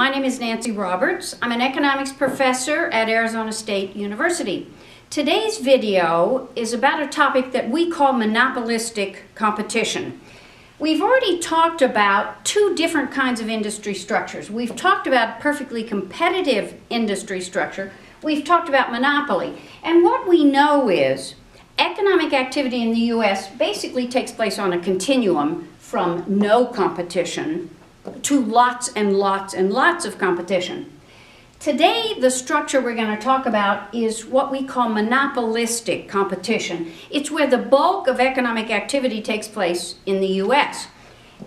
My name is Nancy Roberts. I'm an economics professor at Arizona State University. Today's video is about a topic that we call monopolistic competition. We've already talked about two different kinds of industry structures. We've talked about perfectly competitive industry structure. We've talked about monopoly. And what we know is economic activity in the U.S. basically takes place on a continuum from no competition to lots and lots and lots of competition. Today, the structure we're going to talk about is what we call monopolistic competition. It's where the bulk of economic activity takes place in the U.S.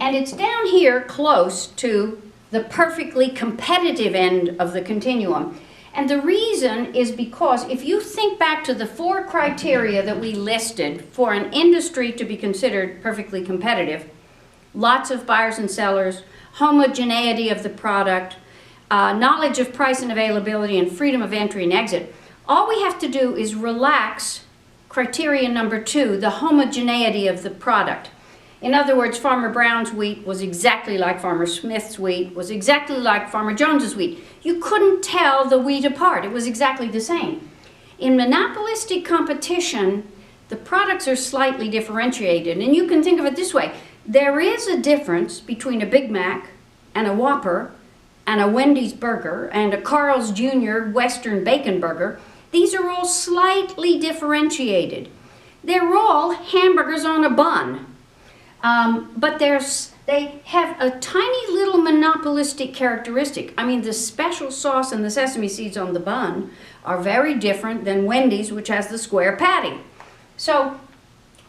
And it's down here close to the perfectly competitive end of the continuum. And the reason is because if you think back to the four criteria that we listed for an industry to be considered perfectly competitive, lots of buyers and sellers, homogeneity of the product, knowledge of price and availability, and freedom of entry and exit. All we have to do is relax criteria number 2, the homogeneity of the product. In other words, Farmer Brown's wheat was exactly like Farmer Smith's wheat, was exactly like Farmer Jones's wheat. You couldn't tell the wheat apart. It was exactly the same. In monopolistic competition, the products are slightly differentiated, and you can think of it this way. There is a difference between a Big Mac and a Whopper and a Wendy's burger and a Carl's Jr. Western bacon burger. These are all slightly differentiated. They're all hamburgers on a bun, but they have a tiny little monopolistic characteristic. I mean, the special sauce and the sesame seeds on the bun are very different than Wendy's, which has the square patty. So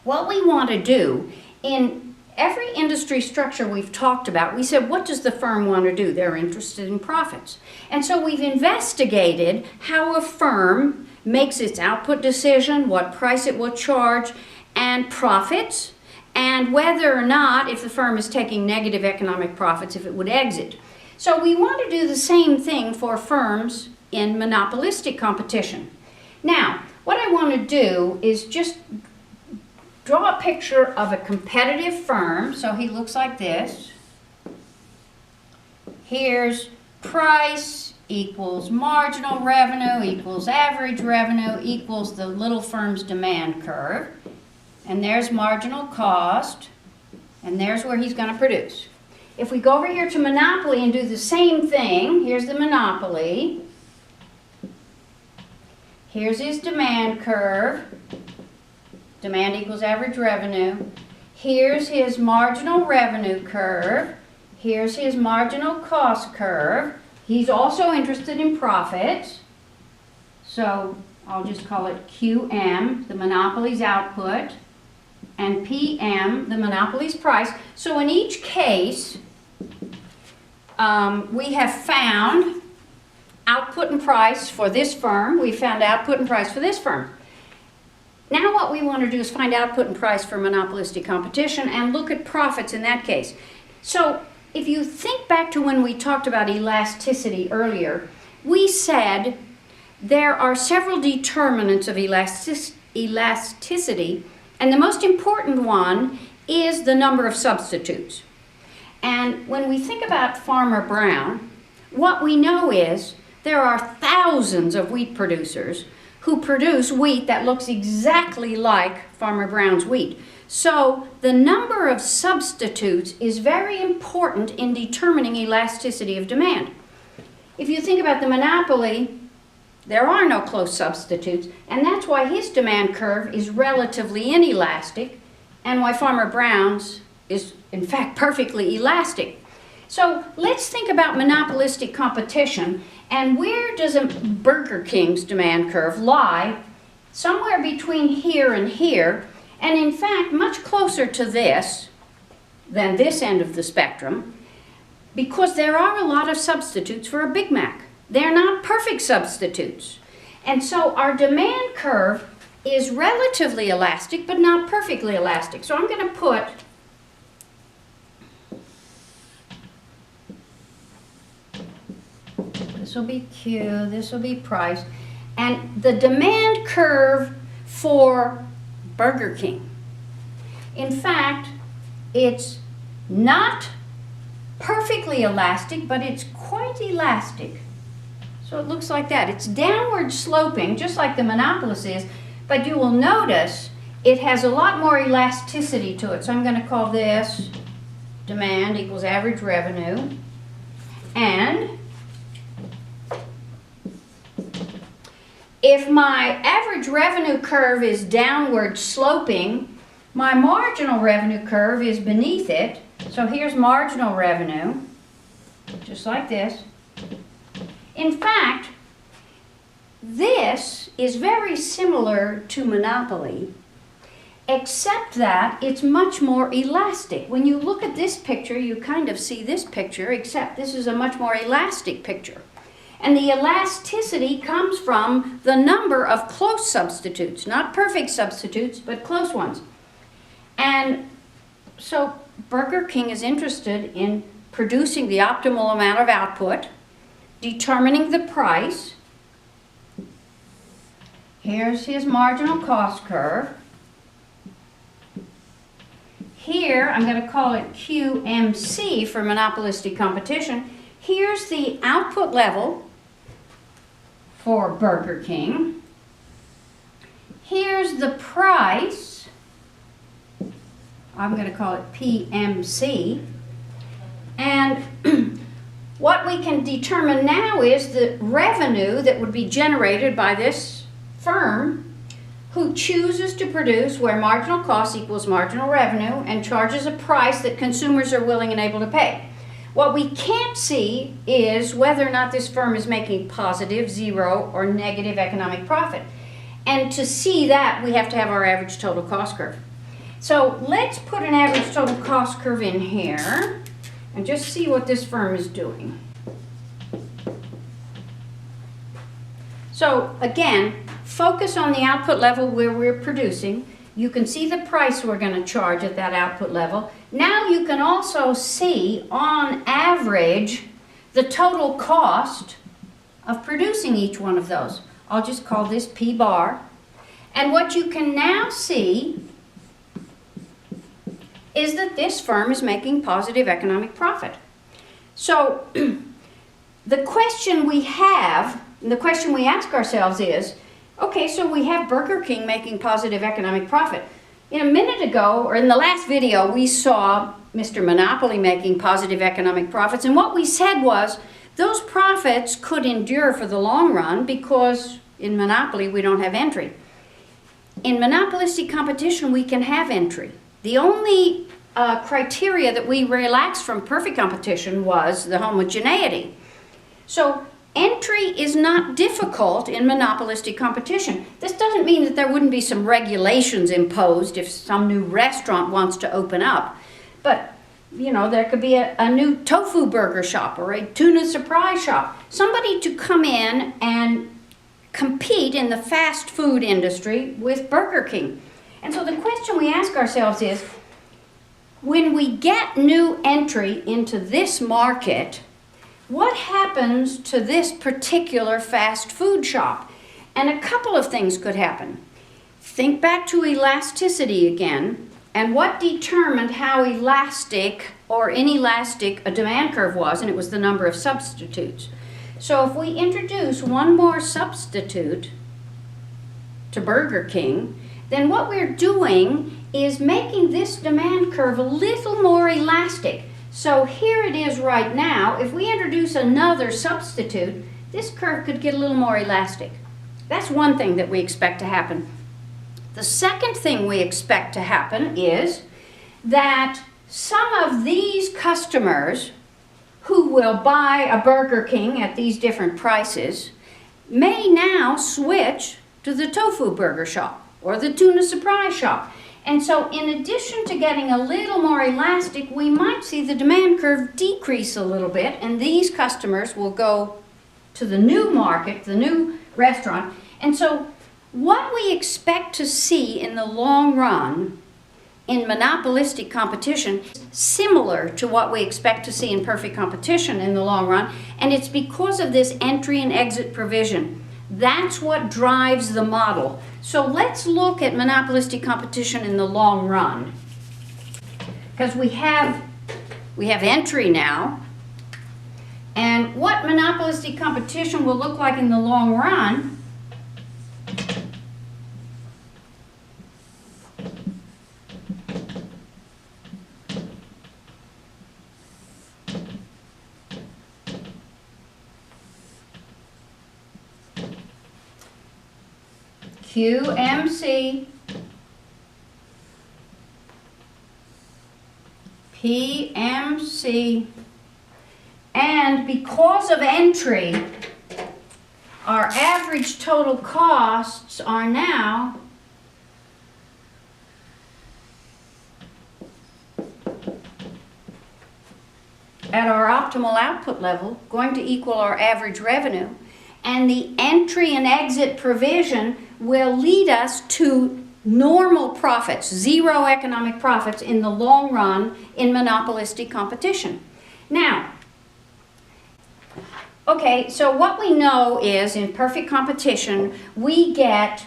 what we want to do in every industry structure we've talked about, we said, what does the firm want to do? They're interested in profits. And so we've investigated how a firm makes its output decision, what price it will charge, and profits, and whether or not, if the firm is taking negative economic profits, if it would exit. So we want to do the same thing for firms in monopolistic competition. Now, what I want to do is just draw a picture of a competitive firm. So he looks like this. Here's price equals marginal revenue equals average revenue equals the little firm's demand curve. And there's marginal cost. And there's where he's going to produce. If we go over here to monopoly and do the same thing, here's the monopoly. Here's his demand curve. Demand equals average revenue. Here's his marginal revenue curve. Here's his marginal cost curve. He's also interested in profits. So I'll just call it QM, the monopoly's output, and PM, the monopoly's price. So in each case, we have found output and price for this firm. We found output and price for this firm. Now what we want to do is find output and price for monopolistic competition and look at profits in that case. So if you think back to when we talked about elasticity earlier, we said there are several determinants of elasticity, and the most important one is the number of substitutes. And when we think about Farmer Brown, what we know is there are thousands of wheat producers who produce wheat that looks exactly like Farmer Brown's wheat. So the number of substitutes is very important in determining elasticity of demand. If you think about the monopoly, there are no close substitutes, and that's why his demand curve is relatively inelastic, and why Farmer Brown's is in fact perfectly elastic. So let's think about monopolistic competition. And where does a Burger King's demand curve lie? Somewhere between here and here, and in fact much closer to this than this end of the spectrum, because there are a lot of substitutes for a Big Mac. They're not perfect substitutes. And so our demand curve is relatively elastic, but not perfectly elastic. So I'm going to put this will be Q, this will be price, and the demand curve for Burger King. In fact, it's not perfectly elastic, but it's quite elastic. So it looks like that. It's downward sloping, just like the monopolist is, but you will notice it has a lot more elasticity to it. So I'm going to call this demand equals average revenue. And if my average revenue curve is downward sloping, my marginal revenue curve is beneath it. So here's marginal revenue, just like this. In fact, this is very similar to Monopoly, except that it's much more elastic. When you look at this picture, you kind of see this picture, except this is a much more elastic picture. And the elasticity comes from the number of close substitutes, not perfect substitutes, but close ones. And so Burger King is interested in producing the optimal amount of output, determining the price. Here's his marginal cost curve. Here, I'm going to call it QMC for monopolistic competition. Here's the output level for Burger King. Here's the price. I'm going to call it PMC. And what we can determine now is the revenue that would be generated by this firm who chooses to produce where marginal cost equals marginal revenue and charges a price that consumers are willing and able to pay. What we can't see is whether or not this firm is making positive, zero, or negative economic profit. And to see that, we have to have our average total cost curve. So let's put an average total cost curve in here and just see what this firm is doing. So again, focus on the output level where we're producing. You can see the price we're going to charge at that output level. Now you can also see, on average, the total cost of producing each one of those. I'll just call this P bar. And what you can now see is that this firm is making positive economic profit. So the question we have, the question we ask ourselves is, okay, so we have Burger King making positive economic profit. In a minute ago, or in the last video, we saw Mr. Monopoly making positive economic profits, and what we said was those profits could endure for the long run because in Monopoly we don't have entry. In monopolistic competition we can have entry. The only criteria that we relaxed from perfect competition was the homogeneity. So entry is not difficult in monopolistic competition. This doesn't mean that there wouldn't be some regulations imposed if some new restaurant wants to open up. But, you know, there could be a new tofu burger shop or a tuna surprise shop. Somebody to come in and compete in the fast food industry with Burger King. And so the question we ask ourselves is, when we get new entry into this market, what happens to this particular fast food shop? And a couple of things could happen. Think back to elasticity again, and what determined how elastic or inelastic a demand curve was, and it was the number of substitutes. So if we introduce one more substitute to Burger King, then what we're doing is making this demand curve a little more elastic. So here it is right now. If we introduce another substitute, this curve could get a little more elastic. That's one thing that we expect to happen. The second thing we expect to happen is that some of these customers who will buy a Burger King at these different prices may now switch to the tofu burger shop or the tuna surprise shop. And so in addition to getting a little more elastic, we might see the demand curve decrease a little bit, and these customers will go to the new market, the new restaurant. And so what we expect to see in the long run in monopolistic competition is similar to what we expect to see in perfect competition in the long run, and it's because of this entry and exit provision. That's what drives the model. So let's look at monopolistic competition in the long run, because we have We have entry now. And what monopolistic competition will look like in the long run QMC, PMC, and because of entry, our average total costs are now at our optimal output level going to equal our average revenue, and the entry and exit provision will lead us to normal profits, zero economic profits in the long run in monopolistic competition. Now, okay, so what we know is in perfect competition, we get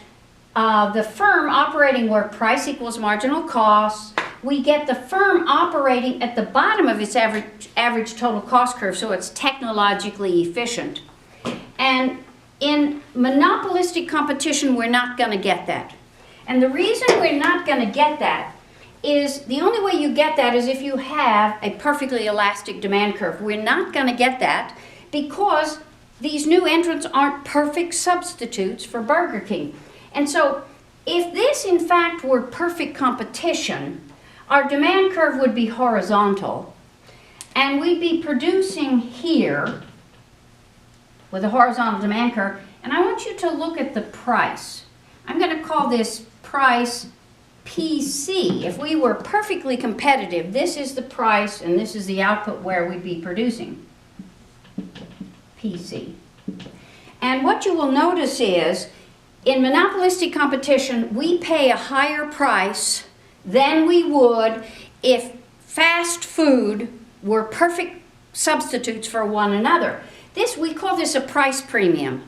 the firm operating where price equals marginal cost. We get the firm operating at the bottom of its average total cost curve, so it's technologically efficient. And in monopolistic competition, we're not going to get that. And the reason we're not going to get that is the only way you get that is if you have a perfectly elastic demand curve. We're not going to get that because these new entrants aren't perfect substitutes for Burger King. And so if this in fact were perfect competition, our demand curve would be horizontal and we'd be producing here with a horizontal demand curve. And I want you to look at the price. I'm going to call this price PC. If we were perfectly competitive, this is the price and this is the output where we'd be producing. PC. And what you will notice is in monopolistic competition, we pay a higher price than we would if fast food were perfect substitutes for one another. We call this a price premium.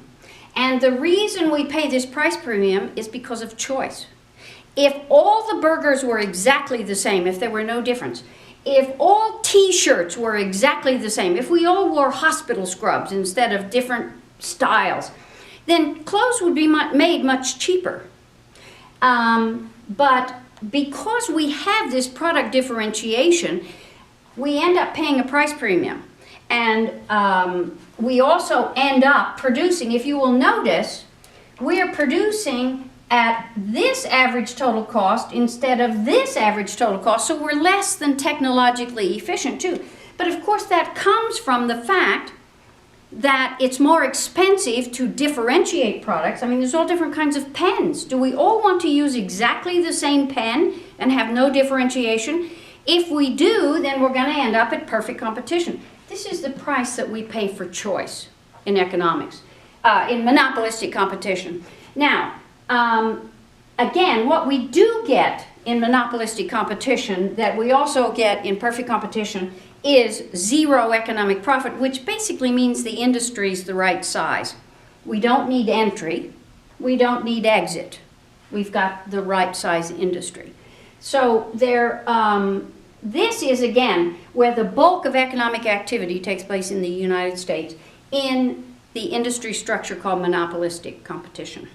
And the reason we pay this price premium is because of choice. If all the burgers were exactly the same, if there were no difference, if all t-shirts were exactly the same, if we all wore hospital scrubs instead of different styles, then clothes would be made much cheaper. But because we have this product differentiation, we end up paying a price premium. And we also end up producing, if you will notice, we're producing at this average total cost instead of this average total cost, so we're less than technologically efficient too. But of course that comes from the fact that it's more expensive to differentiate products. I mean, there's all different kinds of pens. Do we all want to use exactly the same pen and have no differentiation? If we do, then we're going to end up at perfect competition. This is the price that we pay for choice in economics, in monopolistic competition. Now, again, what we do get in monopolistic competition that we also get in perfect competition is zero economic profit, which basically means the industry is the right size. We don't need entry. We don't need exit. We've got the right size industry. So this is, again, where the bulk of economic activity takes place in the United States in the industry structure called monopolistic competition.